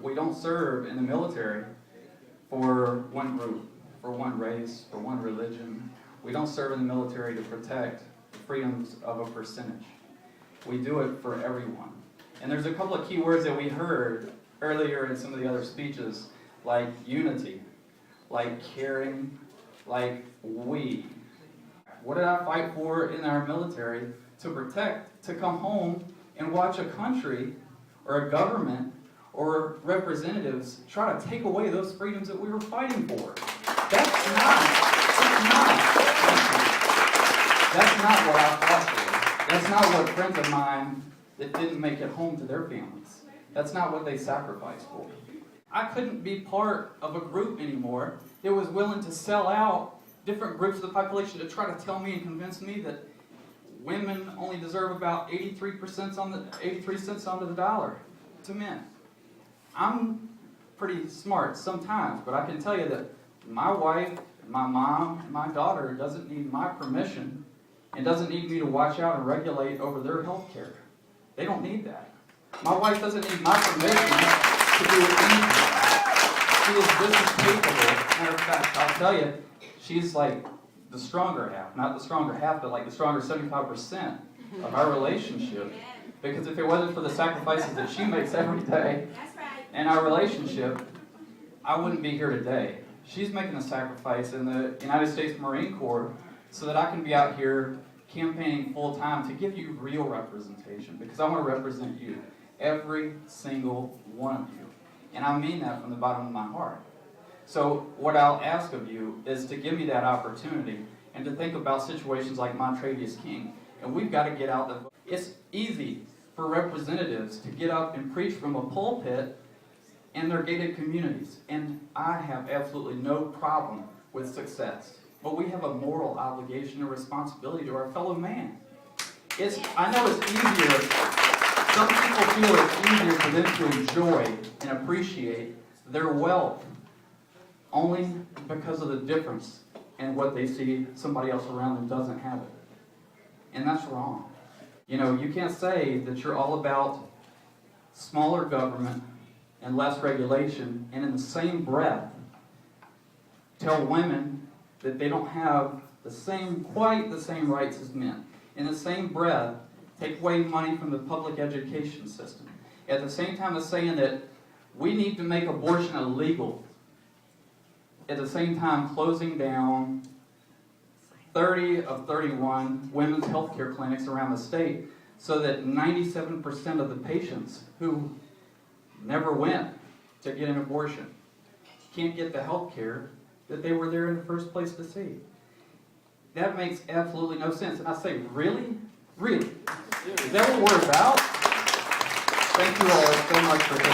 we don't serve in the military for one group, for one race, for one religion. We don't serve in the military to protect the freedoms of a percentage. We do it for everyone. And there's a couple of key words that we heard earlier in some of the other speeches, like unity, like caring, like we. What did I fight for in our military? To protect, to come home and watch a country or a government or representatives try to take away those freedoms that we were fighting for. That's not what I fought for. That's not what friends of mine that didn't make it home to their families. That's not what they sacrificed for. I couldn't be part of a group anymore that was willing to sell out different groups of the population to try to tell me and convince me that women only deserve about 83 cents on the dollar to men. I'm pretty smart sometimes, but I can tell you that my wife, my mom, my daughter doesn't need my permission and doesn't need me to watch out and regulate over their health care. They don't need that. My wife doesn't need my permission to do anything. She is just as capable. Matter of fact, I'll tell you, she's like the stronger half. Not the stronger half, but like the stronger 75% of our relationship. Because if it wasn't for the sacrifices that she makes every day in our relationship, I wouldn't be here today. She's making a sacrifice in the United States Marine Corps so that I can be out here campaigning full time to give you real representation, because I want to represent you, every single one of you. And I mean that from the bottom of my heart. So what I'll ask of you is to give me that opportunity and to think about situations like Montravius King. And we've got to get out the... It's easy for representatives to get up and preach from a pulpit in their gated communities. And I have absolutely no problem with success. But we have a moral obligation and responsibility to our fellow man. I know it's easier. Some people feel it's easier for them to enjoy and appreciate their wealth only because of the difference in what they see somebody else around them doesn't have it. And that's wrong. You know, you can't say that you're all about smaller government and less regulation, and in the same breath tell women that they don't have quite the same rights as men. In the same breath, take away money from the public education system. At the same time as saying that we need to make abortion illegal, at the same time closing down 30 of 31 women's health care clinics around the state so that 97% of the patients who never went to get an abortion can't get the health care that they were there in the first place to see. That makes absolutely no sense. And I say, really? Really? Is that what we're about? Thank you all so much for taking